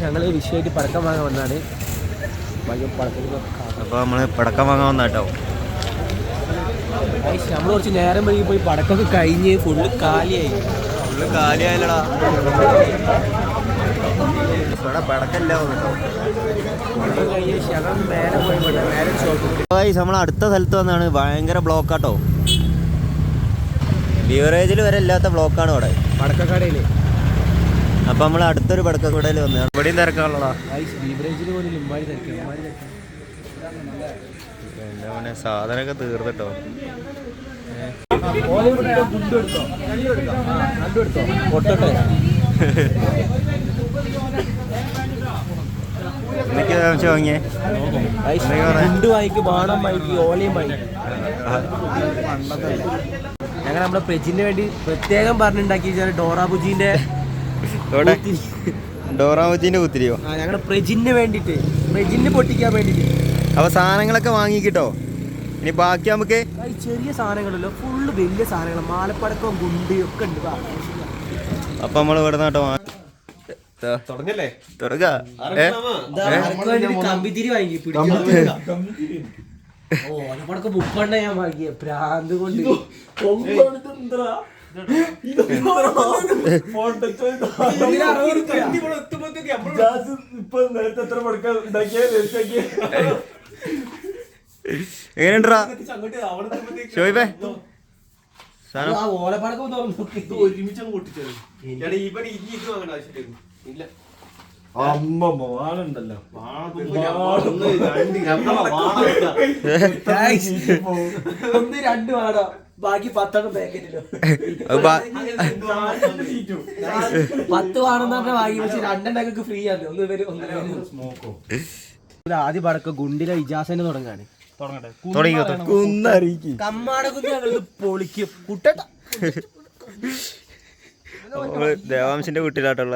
ഞങ്ങൾ വിഷയമായിട്ട് പടക്കം വാങ്ങാൻ വന്നാണ്. അപ്പോൾ നമ്മൾ പടക്കം വാങ്ങാൻ വന്ന കേട്ടോ. നമ്മൾ കുറച്ച് നേരം വൈകി പോയി പടക്കമൊക്കെ കഴിഞ്ഞ് ഫുള്ള് കാലിയായില്ലടാ. ഇവിടെ പടക്കമില്ല കേട്ടോ. നമ്മൾ അടുത്ത സ്ഥലത്ത് വന്നാണ്. ഭയങ്കര ബ്ലോക്കാട്ടോ. ബീവറേജിൽ വരെ ഇല്ലാത്ത ബ്ലോക്കാണ് ഇവിടെ പടക്കക്കടയിൽ. അപ്പം നമ്മൾ അടുത്തൊരു പടക്കക്കടയിൽ വന്നതാണ്. ഇവിടെയും തിരക്കാണല്ലോടാ. എന്താ പറഞ്ഞ സാധനമൊക്കെ തീർന്നിട്ടോ. എന്തൊക്കെയാ വാങ്ങിയേ? ഞങ്ങൾ നമ്മുടെ പ്രജിന് വേണ്ടി പ്രത്യേകം പറഞ്ഞുണ്ടാക്കി ഡോറാബുജീന്റെ കുത്തിരിയോ? ഞങ്ങളുടെ പ്രജിന് വേണ്ടിട്ട്, പ്രജിന് പൊട്ടിക്കാൻ വേണ്ടിട്ട്. അപ്പൊ സാധനങ്ങളൊക്കെ വാങ്ങിക്കിട്ടോ. ഇനി ബാക്കി നമുക്ക് ചെറിയ സാധനങ്ങളല്ലോ, ഫുള്ള് വലിയ സാധനങ്ങൾ, മാലപ്പടക്കവും ഗുണ്ടി ഒക്കെ ഉണ്ട്. അപ്പൊ നമ്മൾ ഇവിടെ നാട്ടോ തുടങ്ങല്ലേ? കമ്പിത്തിരി വാങ്ങി ഓലപ്പടക്കം 30 ഞാൻ വാങ്ങിയ പ്രാന്ത് കൊണ്ട്. എങ്ങനെയുണ്ടാ ഷോയിബേ? ഓലപ്പടക്കം ഒരുമിച്ച് ഒന്ന് 2 വാടോ, ബാക്കി 10 പാക്കറ്റിലോ. 10 വേണമെന്ന് പറഞ്ഞാൽ വാങ്ങി വെച്ച് 2 ഫ്രീ ആണ്. ആദ്യം പടക്കം ഗുണ്ടിലെ ഇജാസനെ തുടങ്ങാണ്. കമ്മാടക്കുന്ന് ഞങ്ങൾ പൊളിക്കും. കുട്ടട്ട ദേവാംശന്റെ വീട്ടിലാട്ടുള്ള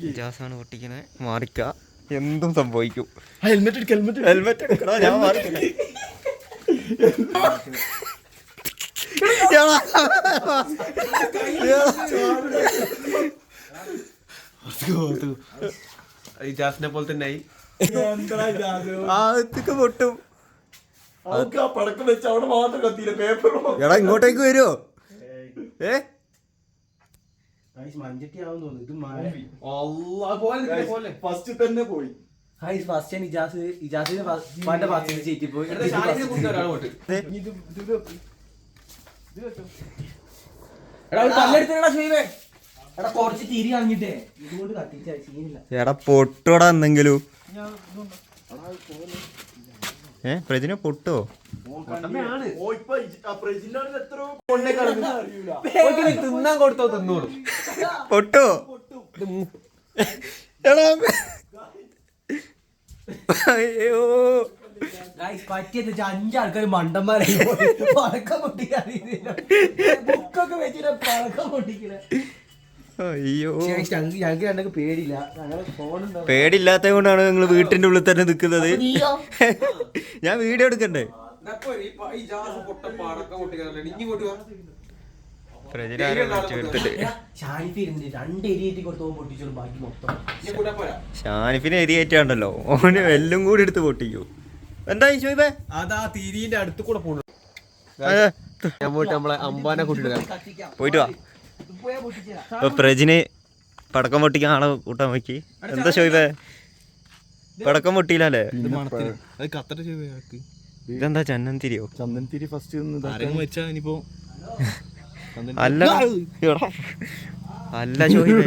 ഇജാസാണ് പൊട്ടിക്കണേ. മാറിക്ക, എന്തും സംഭവിക്കും. ഹെൽമെറ്റ് എടുക്കണോ? ഞാൻ മാറിക്കില്ല. ഇജാസിനെ പോലെ തന്നെ പൊട്ടും. പടക്കം വെച്ച് അവിടെ മാത്രം കത്തിയില്ല, പേപ്പർ. എടാ ഇങ്ങോട്ടേക്ക് വരുമോ? ഫസ്റ്റ് തന്നെ പോയി. കുറച്ച് തിരി കളഞ്ഞിട്ടേ ഇതുകൊണ്ട് കത്തിച്ച സീനില്ല. എടാ പൊട്ടോടാ എന്തെങ്കിലും. പ്രജിനെ പൊട്ടോ? തിന്നാൻ കൊടുത്തോ തിന്നോളൂ. പൊട്ടോ? അയ്യോ പറ്റിയത് 5 ആൾക്കാർ മണ്ടന്മാരായി പടക്കം പൊട്ടിക്കാൻ ബുക്കൊക്കെ വെച്ചിട്ട് പടക്കം പൊട്ടിക്കണ. അയ്യോ ഞങ്ങൾക്ക് 2 പേടിയില്ല. പേടില്ലാത്ത കൊണ്ടാണ് നിങ്ങൾ വീട്ടിന്റെ ഉള്ളിൽ തന്നെ നിൽക്കുന്നത്. ഞാൻ വീഡിയോ എടുക്കണ്ടേ? ഷാനിഫിനെ എരിയേറ്റാണ്ടല്ലോ, ഓന് എല്ലാം കൂടി എടുത്ത് പൊട്ടിക്കൂ. എന്താ ഷോയിബേ? അതാ തിരിന്റെ അടുത്ത് കൂടെ പോണു. നമ്മളെ അമ്പാനെ കൂട്ടിട്ട് പോയിട്ട് വാ. ഇപ്പൊ പ്രജിന് പടക്കം പൊട്ടിക്കാൻ ആളെ കൂട്ടാൻ നോക്കി. എന്താ ഷോയിബേ പടക്കം പൊട്ടിയില്ലേ? ഇതെന്താ ചന്ദനത്തിരിയോ? ചന്ദനത്തിരി ഫസ്റ്റ് അല്ല അല്ല ഷോയിബേ,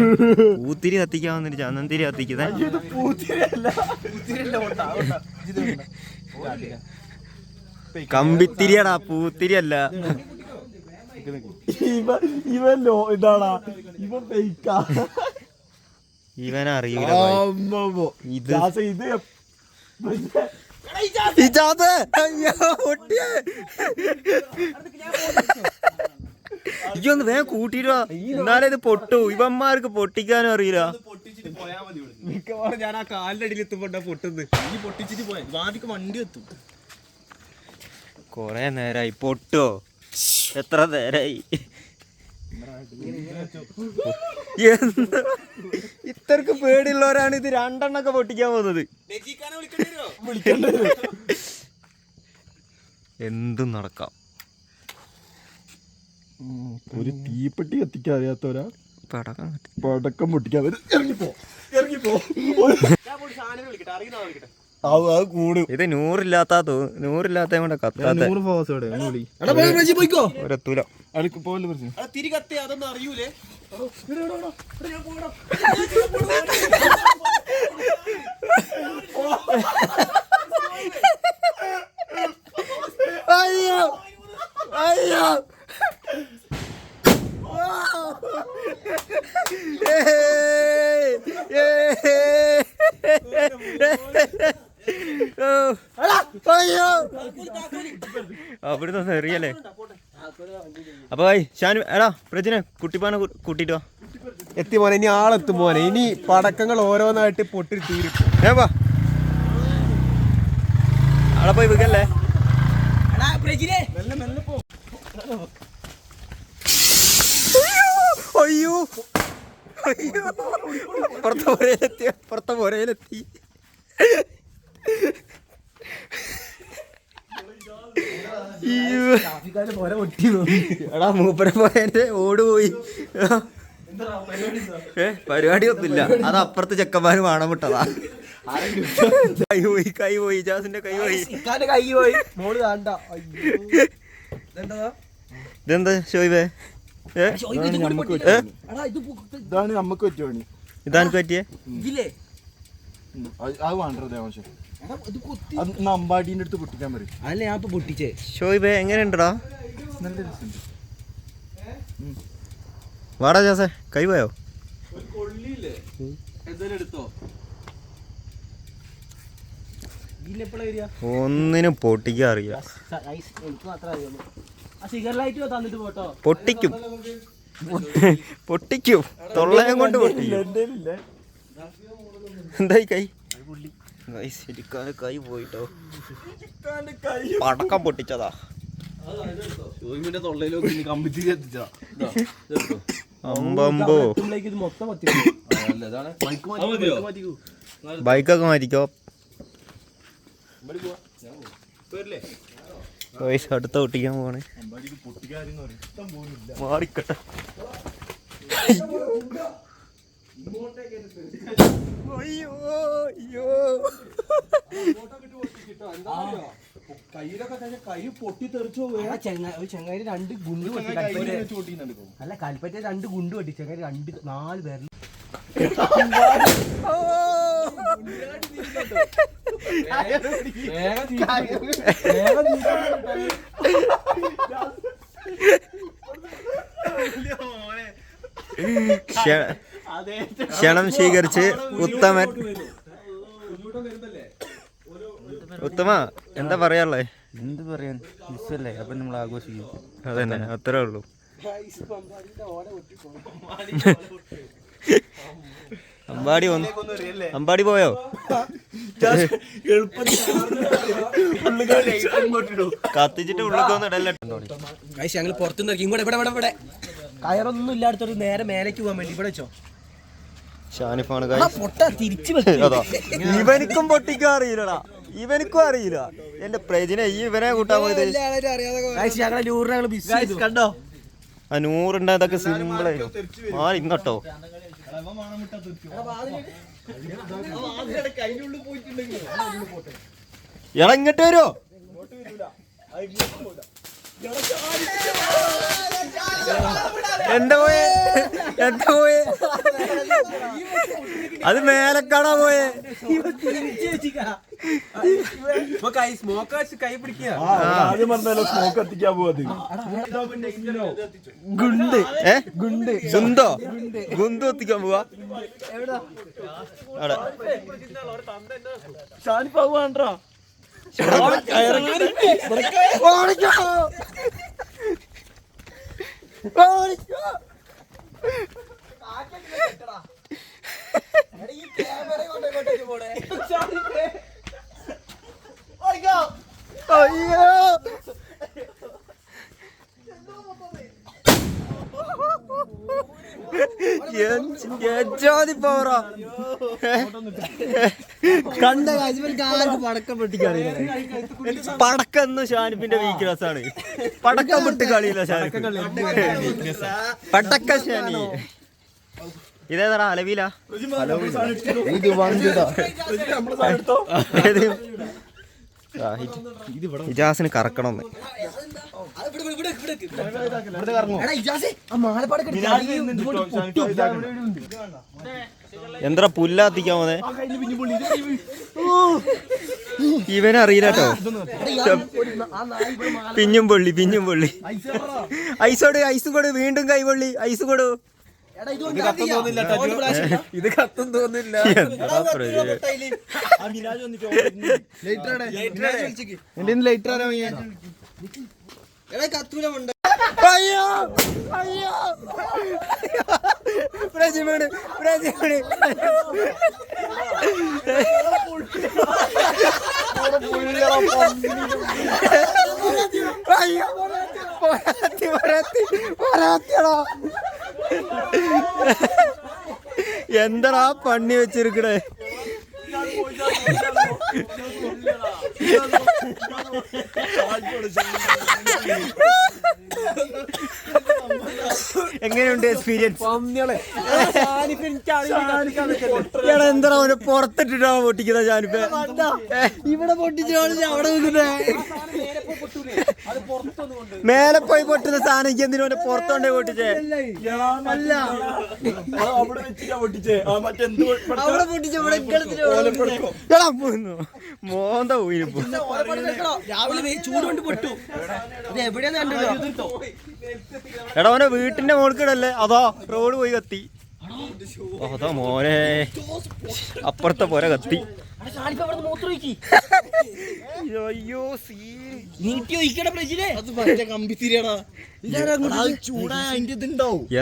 പൂത്തിരി കത്തിക്കാൻ വന്നിട്ട് ചന്ദനത്തിരി കത്തിക്കുന്നേ. കമ്പിത്തിരിയാടാ, പൂത്തിരി അല്ല. ഇവനറിയൂല ഇത്. ഇതൊന്ന് വേഗം കൂട്ടിട്ടോ, എന്നാലേ ഇത് പൊട്ടു. ഇവന്മാർക്ക് പൊട്ടിക്കാനും അറിയില്ല. മിക്കവാറും ഞാൻ ആ കാലിന്റെ അടിയിൽ എത്തുമ്പോണ്ടാ പൊട്ടുന്നത്. ഈ പൊട്ടിച്ചിട്ട് പോയാ വാദിക്ക് വണ്ടി എത്തും. കൊറേ നേരായി പൊട്ടോ, എത്ര നേരായി. എന്താ ഇത്രക്ക് പേടിയുള്ളവരാണ് ഇത് രണ്ടെണ്ണൊക്കെ പൊട്ടിക്കാൻ പോകുന്നത്. എന്തും നടക്കാം. ഒരു തീപ്പെട്ടി കത്തിക്കാൻ അറിയാത്തവരാ പടക്കം പൊട്ടിക്കാൻ ഇത് നൂറില്ലാത്ത കൊണ്ട് കത്താത്ത ഒരെത്തൂല. തിരി കത്തേ അതൊന്നും അറിയൂലേ. അയ്യോ അയ്യോ അയ്യോ അവിടുന്ന് എറിയല്ലേ. അപ്പൊ ഷാനു എടാ പ്രജിനെ കുട്ടിപ്പാനെ കൂട്ടിട്ടോ എത്തി മോനെ. ഇനി ആളെത്തും മോനെ. ഇനി പടക്കങ്ങൾ ഓരോന്നായിട്ട് പൊട്ടി തീരും. ഏപ്പാ അവിടെ പോയി വിൽക്കല്ലേ. അയ്യോ അയ്യോ പുറത്തെ പുരയിലെത്തി. എടാ മൂപ്പര പോയതിന്റെ ഓട് പോയി. പരിപാടി ഒന്നുമില്ല. അത് അപ്പുറത്ത് ചെക്കന്മാര് വാണം വിട്ടതാ. കൈ പോയി ജാസിന്റെ കൈ പോയി. ഇതെന്താ ഷോയിബേ? ഇതാണ് നമുക്ക് പറ്റിയ പണി. ഇതാണ് പറ്റിയേ. അമ്പാടീന്റെ അടുത്ത് പൊട്ടിക്കാൻ പറയും. അല്ല ഞാൻ ഇപ്പൊ പൊട്ടിച്ചേ. ഷോയിബേ എങ്ങനെയുണ്ടടാ? നല്ല രസമുണ്ട്. വാടാ ജാസേ കൈ പോയോ? ഒന്നിനും പൊട്ടിക്കാൻ അറിയാം. പൊട്ടിക്കും പൊട്ടിക്കും തൊള്ളയം കൊണ്ട് പൊട്ടിക്കും. എന്തായി കൈ ശരിക്കാണ് കൈ പോയിട്ടോ. പടക്കം പൊട്ടിച്ചതാ. അമ്പമ്പോ ബൈക്കൊക്കെ മാറ്റിക്കോ. അടുത്ത പൊട്ടിക്കാൻ പോവാണ്. മാറിക്കട്ടെ. അയ്യോ അയ്യോ കൈ പൊട്ടി തെറിച്ചു. ചങ്ങായി 2 ഗുണ്ട് പൊട്ടി. അല്ല കൽപ്പറ്റ 2 ഗുണ്ട് പൊട്ടി. ചങ്ങായി 4 പേരിൽ ക്ഷണം സ്വീകരിച്ച് ഉത്തമൻ. ഉത്തമ എന്താ പറയാനുള്ളേ? എന്ത് പറയാൻ, മിസ്സല്ലേ, അപ്പൊ നമ്മൾ ആഘോഷിക്കും. അതന്നെ അത്രേ ഉള്ളൂ. അമ്പാടി പോയോ? കത്തിച്ചിട്ട് ഉള്ളിൽ ഇടല്ലേ. ഞങ്ങൾ പുറത്തുനിന്ന് ഇറക്കി ഇങ്ങോട്ട് ഇവിടെ കയറൊന്നും ഇല്ലാത്തൊരു നേരെ മേലേക്ക് പോകാൻ വേണ്ടി ഇവിടെ വെച്ചോ. ഷാനിഫാണ് തിരിച്ചു. ഇവനിക്കും പൊട്ടിക്കാൻ അറിയില്ലടാ. ഇവനിക്കും അറിയില്ല. എന്റെ പ്രജിനെ ഇവനെ കൂട്ടാൻ പോയത്. കണ്ടോ ആ 100 ഉണ്ടായതൊക്കെ സിമ്പിളായിരുന്നു. മാറി ഇങ്ങോട്ടോ. എടാ ഇങ്ങോട്ട് വരുമോ? എന്താ പോയേ? അത് മേലക്കാടാ പോയേ. കൈ പിടിക്കുക. ആദ്യം പറഞ്ഞാലോ സ്മോക്ക് കത്തിക്കാൻ പോവാത്. ഗുണ്ട് ഗുണ്ടോ എത്തിക്കാൻ പോവാ. ഷാനിപ്പാവാണ്ടാ അയ്യോ പവറാ കണ്ട കാര്യം പടക്കം പൊട്ടിക്കാറില്ല. പടക്കൊന്നും ഷാനിപ്പിന്റെ വീക്ക്നെസ് ആണ്. പടക്കം വിട്ട് കളിയില്ല ഷാനിപ്പ്. പടക്ക ഷാനി ഇതേതാ അലവിലാ? ഇജാസിന് കറക്കണമെന്ന്. എന്താ പുല്ലാത്തിക്കാൻ പോന്നെ? ഇവനറിയില്ല കേട്ടോ. പിഞ്ഞും പൊള്ളി. ഐസ് കൊടു വീണ്ടും കൈ പൊള്ളി. ഐസ് കൊടു. ഇത് കത്തും തോന്നില്ല. എന്താ പണി വെച്ചിരിക്കണേ? എങ്ങനെയുണ്ട് എക്സ്പീരിയൻസ്? എന്താ അവനെ പുറത്തിട്ടിട്ടാ പൊട്ടിക്കുന്ന ഷാനിപ്പ? ഇവിടെ പൊട്ടിച്ചാണ് അവിടെ മേലെ പോയി പൊട്ടുന്ന സാധനം എന്തിനു അവനെ പുറത്തോണ്ടേ പൊട്ടിച്ചേ? അവിടെ വെച്ചിട്ടാ പൊട്ടിച്ചേ. മോന്ത പോയിപ്പോ. രാവിലെ ചൂടുകൊണ്ട് പൊട്ടു. അത് എവിടെയാന്ന് കണ്ടല്ലോ. എടാ അവനെ വീട്ടിന്റെ മോൾക്കിടല്ലേ? അതോ റോഡ് പോയി കത്തി. അതോ മോനെ അപ്പുറത്തെ പോര കത്തി. അയ്യോ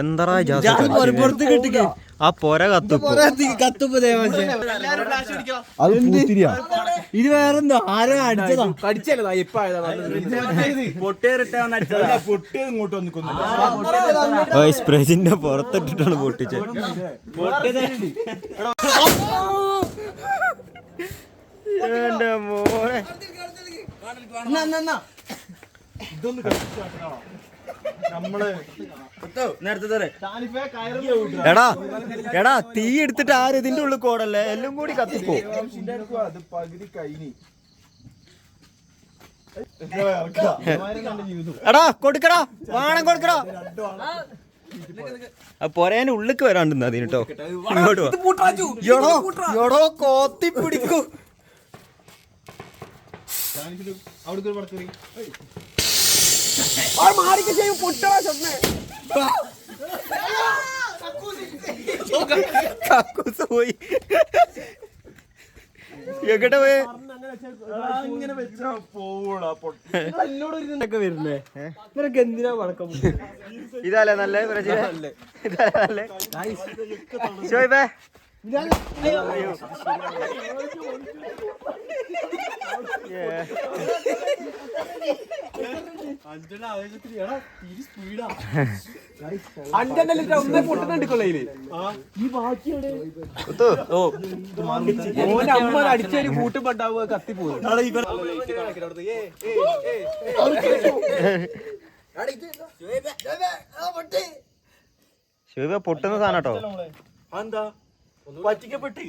എന്താ ആ പൊര കത്തുപ്പോ. ഇത് വേറെന്തോ ആരോ അടിച്ചതാ. കടിച്ചല്ലോ പ്രജിന്റെ പുറത്തിട്ടിട്ടാണ് പൊട്ടിച്ചത്. എന്റെ മോനെ എടാ തീ എടുത്തിട്ട് ആരും ഇതിന്റെ ഉള്ളിൽ കോടല്ലേ? എല്ലാം കൂടി കത്തിപ്പോ. എടാ കൊടുക്കടാ, വാണം കൊടുക്കടാ. പൊരേന്റെ ഉള്ളിക്ക് വരാണ്ടെന്നാ അതിന് കേട്ടോ. ഇങ്ങോട്ട് എടോ കോത്തി പിടിക്കൂ. കക്കൂസ് പോയി. എങ്ങോട്ട് പോയി? വരുന്നേ നിനക്ക് എന്തിനാ വഴക്കം? ഇതല്ലേ നല്ല ഇതല്ലേ ഷോയിബേ? അടിച്ചൊരു കൂട്ടുപണ്ടാവുക കത്തിപ്പോയി. ഷോയിബ പൊട്ടുന്ന സാധനം കേട്ടോ. എന്താ പറ്റിക്കപ്പെട്ട്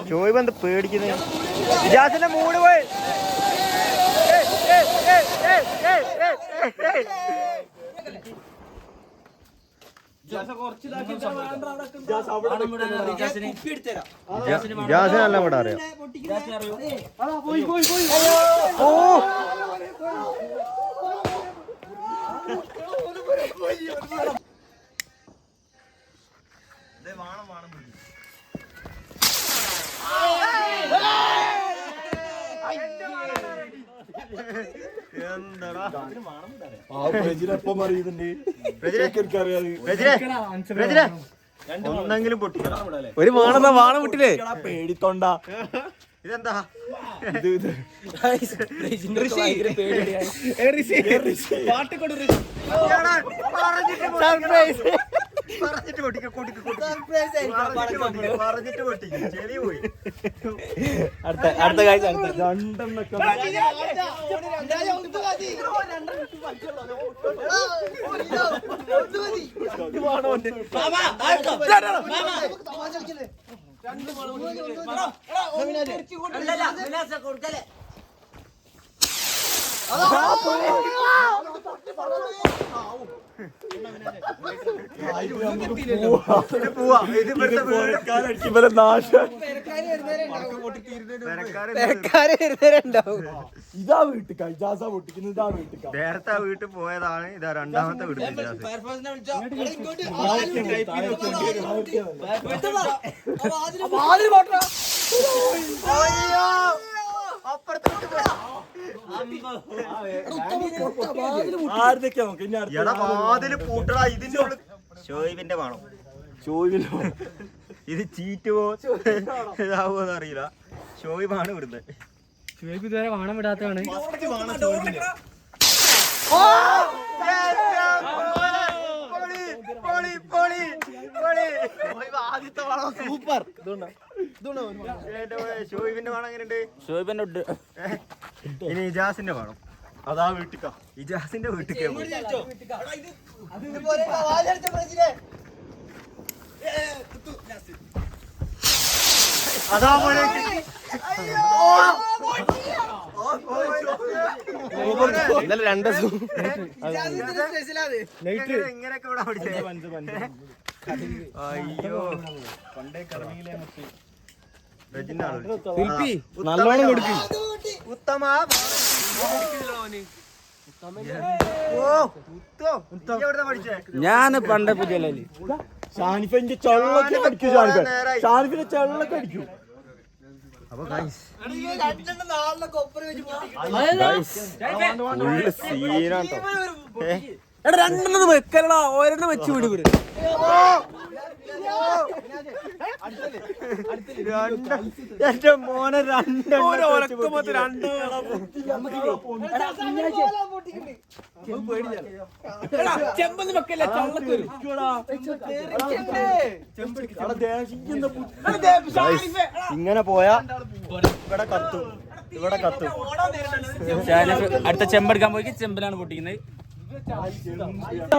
ഷോയിബ എന്താ പേടിക്കുന്നത്? ഇജാസിന്റെ മൂട് പോയി. ഇജാസിനല്ല ഇവിടെ അറിയാം. ഓ ഒന്നെങ്കിലും പൊട്ടിക്കണം. ഒരു വാണം വിട്ടില്ലേ? പേടിത്തൊണ്ട ഇതെന്താ പറഞ്ഞിട്ട് പൊട്ടിക്കും ചെളി പോയി. അടുത്ത കാഴ്ച ഇതാ വീട്ടിൽ ഇജാസ പൊട്ടിക്കുന്നത്. ഇതാ വീട്ടിൽ നേരത്തെ വീട്ടിൽ പോയതാണ്. ഇതാ രണ്ടാമത്തെ വീട്ടിൽ വാതില് പൂട്ടടാ. ഇതിന്റെ ഷോയിബിന്റെ വേണം. ഇത് ചീറ്റുവോ ഇതാവോന്ന് അറിയില്ല. ഷോയിബാണ് വിടുന്നത്. ഷുഹൈബ് ഇതുവരെ വാണം വിടാത്തതാണ്. സൂപ്പർ. ഷോയിബിന്റെ വേണം എങ്ങനെയുണ്ട്? ഷോയിബിന്റെ ഇനി ഇജാസിന്റെ വേണം. അതാ വീട്ടിക്കാ. ഇജാസിന്റെ വീട്ടിൽ അതാ പോലെ ഇന്നലെ 2 ദിവസം ഇങ്ങനെയൊക്കെ ഇവിടെ പഠിച്ചേ. അയ്യോ നല്ലോണം കൊടുക്കും. ഉത്തമ പഠിച്ചേ. ഞാൻ പണ്ടേ പുതിയല്ലേ ഷാനിഫിന്റെ ചെള്ളൊക്കെ അടിക്കും. ഷാനിഫിന്റെ ചെള്ളൊക്കെ അടിക്കും. അപ്പൊ സീനാട്ടോ. രണ്ടെണ്ണം വെക്കലടാ. ഒരെണ്ണം വെച്ച് വിടും. എന്റെ മോനെ ചെമ്പൊന്നും വെക്കല്ല. ചള്ളക്ക് വരും. ഇങ്ങനെ പോയാ ഇവിടെ കത്തും. ഇവിടെ കത്തും. അടുത്ത ചെമ്പെടുക്കാൻ പോയി ചെമ്പിലാണ് പൊട്ടിക്കുന്നത്.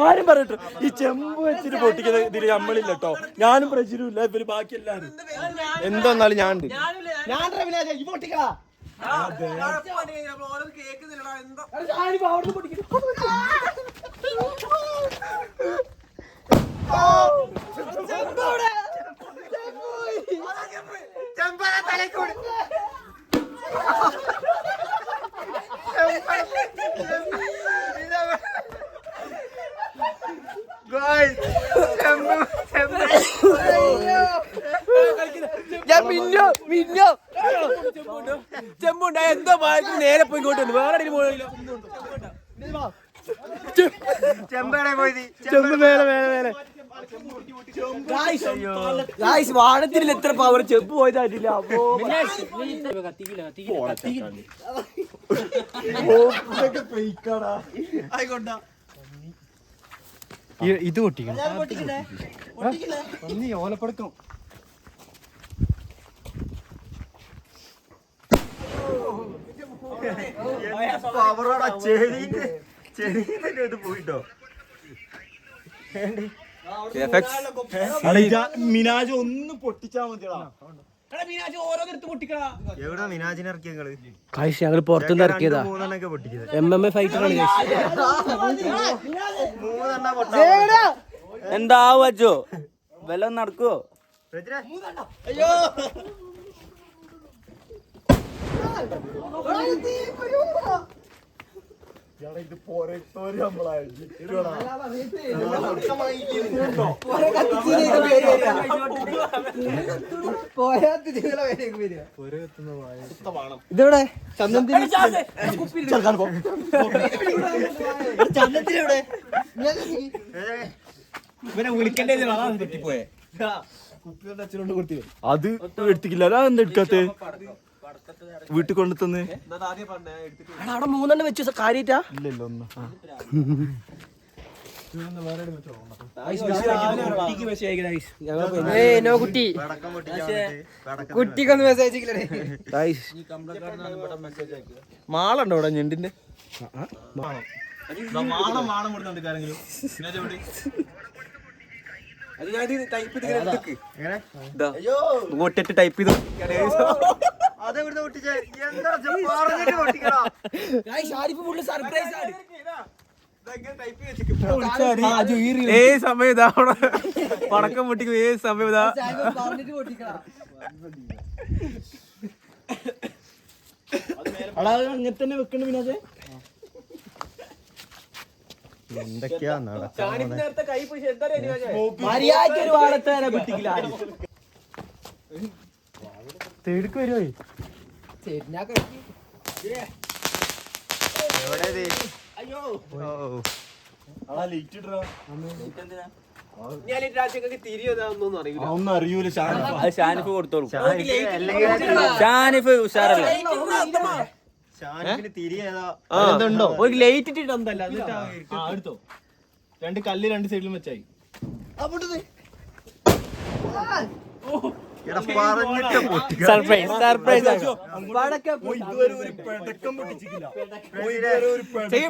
ആരും പറയട്ടോ ഈ ചെമ്പ് വെച്ചിട്ട് പൊട്ടിക്കുന്നത് ഇതില് നമ്മളില്ല കേട്ടോ. ഞാനും പ്രചരും ഇല്ല. ഇവര് ബാക്കി എല്ലാരും എന്തോന്നാലും ഞാൻ ഉണ്ട്. ഞാൻ മിന്നോ ചെമ്പുണ്ടായ എന്തോ നേരെ പോയി ഇങ്ങോട്ട് വന്നു. വേറെ ചെമ്പേടെ പോയി. ചെമ്പ് മേലെ വാഴത്തിൽ എത്ര പവർ ചെമ്പ് പോയതായിട്ടില്ല. ഇത് പൊട്ടിക്കണം. ഓലപ്പടക്കം പവറോടാ. ചെടീന്റെ ഇത് പോയിട്ടോ. മിനാജ് ഒന്ന് പൊട്ടിച്ചാ മതിയാ. എവിടെ മിനാജിനെ ഇറക്കിയ നിങ്ങള്? ഞങ്ങൾ പുറത്തുനിന്ന് ഇറക്കിയതാ. 3 പൊട്ടിച്ചത്. MMA ഫൈറ്ററാണ്. എന്താവോ അജോ വല്ലതും നടക്കുവോ? അയ്യോ ഇത് പോരത്തോര് നമ്മളായി ഇതെവിടെ ചന്ദനത്തിന് ചന്ദനത്തിനെവിടെ ഇവനെ വിളിക്കണ്ടേ തെറ്റിപ്പോയെ അത് എടുത്തിക്കില്ല. അതെന്താ എടുക്കാത്ത വീട്ടിൽ കൊണ്ടു തന്ന്. അവിടെ 3 വെച്ചു കാര്യായിട്ടാ. ഇല്ലല്ലോ ഒന്ന്. കുട്ടിക്കൊന്ന് മെസ്സേജ് മാളുണ്ടോ ഇവിടെ ഞെണ്ടിന്റെ? ഒട്ടിട്ട് ടൈപ്പ് ചെയ്തു. ഏത് സമയം ഇതാ പടക്കം പൊട്ടിക്കും. ഏത് സമയം ഇതാ അങ്ങനെ തന്നെ വെക്കണ്ട. പിന്നെ എന്തൊക്കെയാ മര്യാദക്കൊരു വാളത്തേനെ വിട്ടിക്കില്ല. തേടിക്ക് വരുമോ? ഒന്നും അറിയൂല. ഷാനിഫ് കൊടുത്തോളൂ. ഷാനിഫ് ഉഷാറല്ലേ? ഒരു ലൈറ്റ് ഇട്ടിട്ട് എന്തല്ല എടുത്തോ. 2 കല്ല് 2 സൈഡിലും വെച്ചായി. Surprise surprise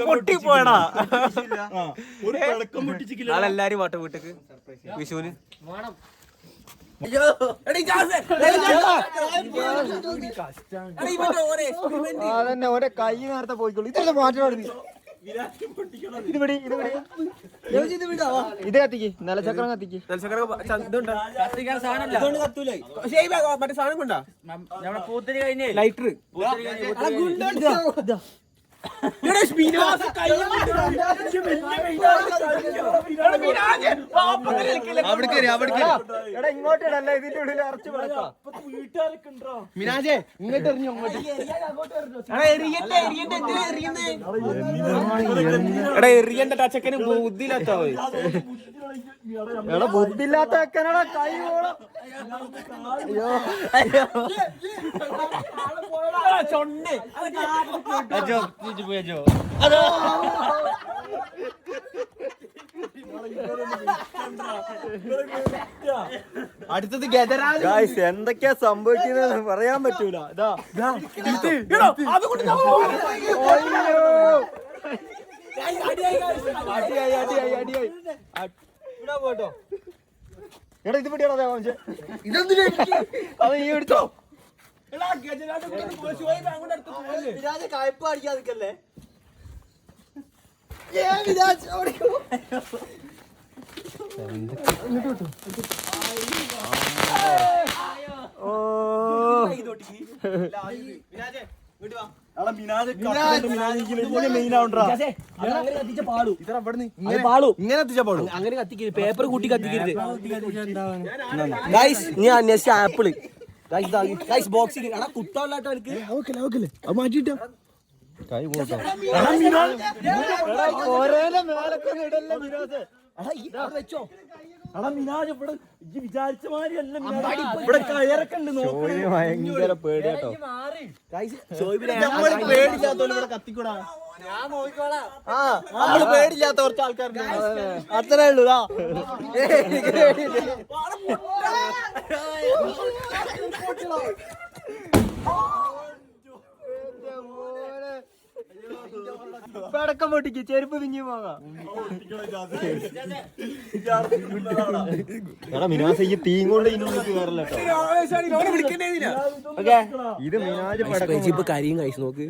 പൊട്ടിപ്പോയടാ. ഒരു പടക്കം പൊട്ടിച്ചില്ല. എല്ലാരും വാട്ട വീട്ടിക്ക് വിഷുവിന്. അതന്നെ ഓരോ കൈ നേരത്തെ പോയിക്കോളൂ. ഇതെല്ലാം മാറ്റം. ഇത് കത്തിക്ക്. നിലച്ചക്രം കത്തിക്ക്. പൂത്തിരി കഴിഞ്ഞേ ലൈറ്റർ ഇങ്ങോട്ടല്ല ഇതിന്റെ ഉള്ളിൽ അറച്ചു മിനാജെ ഇങ്ങോട്ട് എറിഞ്ഞു. എറിയണ്ട ടച്ചക്കന് ബുദ്ധിയില്ലാത്ത ബുദ്ധിയില്ലാത്ത വെക്കാനാണ് കൈ പോണം. അടുത്തത് ഗജരാജ്. എന്തൊക്കെയാ സംഭവിക്കുന്നത് പറയാൻ പറ്റൂല. പോട്ടോ. എടാ ഇത് പിടിയാണോ? അത് നീ എടുത്തോ. കായ്പ അടിക്കാൻ നിൽക്കല്ലേ. അങ്ങനെ കത്തിക്കരുത്. പേപ്പർ കൂട്ടി കത്തിക്കരുത്. ഗൈസ് ഞാൻ അന്വേഷിച്ച ആപ്പിള് ബോക്സിൽ കുത്താട്ടോ എനിക്ക് അത് മാറ്റിട്ടോ. കൈ പോട്ടോ. വെച്ചോ. വിചാരിച്ച മാതിരിയല്ല. ഇവിടെ കയറൊക്കെ ഉണ്ട്. ഭയങ്കര പേടിയാട്ടോ. പേടില്ലാത്തോലും ഇവിടെ കത്തിക്കൂടാ. നമ്മള് പേടില്ലാത്ത കുറച്ച് ആൾക്കാർക്ക് അത്രേ ഉള്ളൂ. പടക്കം പൊട്ടിക്ക്. ചെരുപ്പ് പിഞ്ഞു പോകാം. മിനാസ ഈ തീം കൊണ്ട് ഇതിനുള്ളിൽ കയറില്ല. ഇത് മിനാജ് പ്രജിപ്പ് കരിയും കഴിച്ച് നോക്ക്.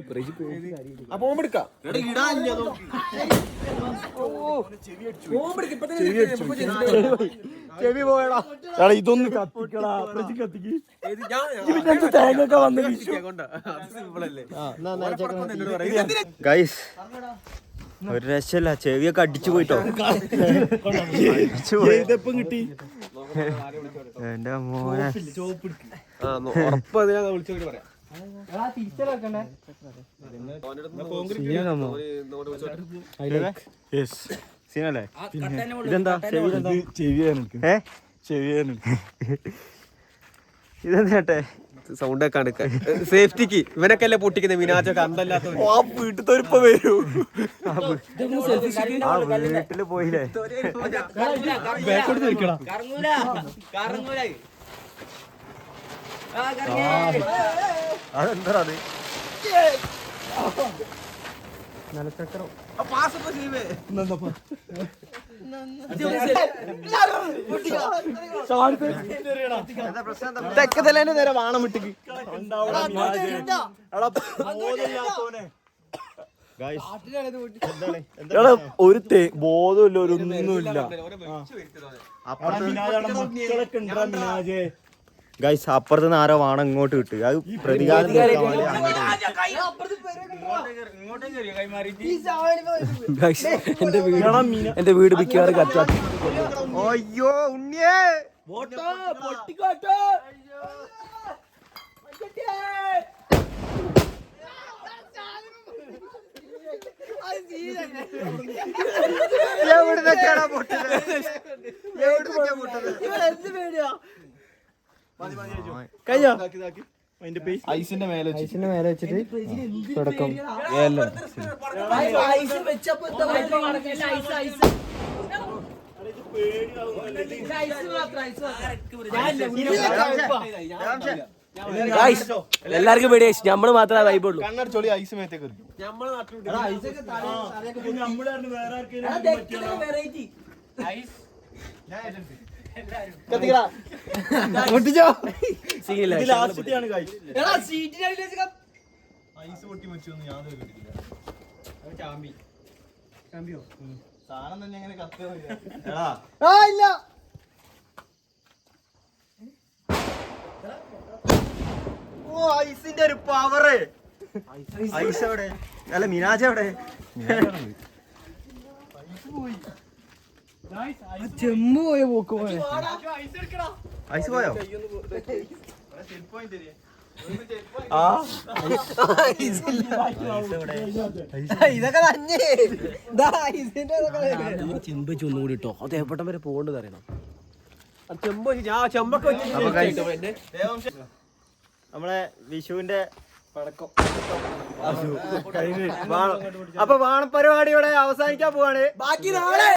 ചെവി പോയടാ. ഇതൊന്ന് കത്തിക്കടാ. കത്തിക്ക്. തേങ്ങൊക്കെ വന്ന് ഗൈസ് ഒരു രക്ഷല്ല. ചെവിയൊക്കെ അടിച്ചു പോയിട്ടോ. കിട്ടി. എന്റെ മോനെ സീനല്ലേ? ഇതെന്താ ചെവിയാണ്. ചെവിയാണ്. ഇതെന്താ ചേട്ടേ? സൗണ്ട് ഒക്കെ സേഫ്റ്റിക്ക് ഇവനൊക്കെ അല്ലേ പൊട്ടിക്കുന്നത് മിനാജൊക്കെ അന്തല്ലാത്ത വീട്ടിൽ ഇപ്പൊ വരൂ വീട്ടില് പോയില്ലേ അതെന്താ അത് തെക്കതലേന്റെ നേരെ വാണം വിട്ടിക്ക് ഒരു ബോധമില്ല ഒരു ഒന്നുമില്ല ഗൈസ് അപ്പുറത്ത് നിന്ന് ആരോ വാണം ഇങ്ങോട്ട് കിട്ടുക അത് പ്രതികാരം എന്റെ വീട് മിക്കവാറും കത്താ. അയ്യോ ഉണ്ണിയേ എവിടുന്നൊക്കെയാണോ പൊട്ടത് എവിടുന്നൊക്കെയാ പൊട്ടത് കഴിഞ്ഞോ ഐസിന്റെ മേലെ വെച്ചിട്ട് തുടക്കം എല്ലാവർക്കും പേടിയായി നമ്മള് മാത്രമേ വൈബുള്ളൂ. കണ്ണടച്ചോളി ഐസ് മേത്തേക്ക് ഐസ് പൊട്ടി വെച്ചൊന്നും യാതൊരു കിട്ടില്ല സാധനം തന്നെ എങ്ങനെ കത്തുന്നില്ല ഓ ഐസിന്റെ ഒരു പവറ് ഐസ് എവിടെ അല്ല മിനാജ എവിടെ ചെമ്പ് പോയ പോക്ക് പോയ ഐസ് പോയോ ഇതൊക്കെ തന്നെ ചെമ്പ് വെച്ച് ഒന്നുകൂടി ഇട്ടോ അത് എവിടം വരെ പോകേണ്ടത് അറിയണം. നമ്മളെ വിഷുവിന്റെ പടക്കം അപ്പൊ വാണപരിപാടിയോടെ അവസാനിക്കാൻ പോവാണ്. ബാക്കി നാളെ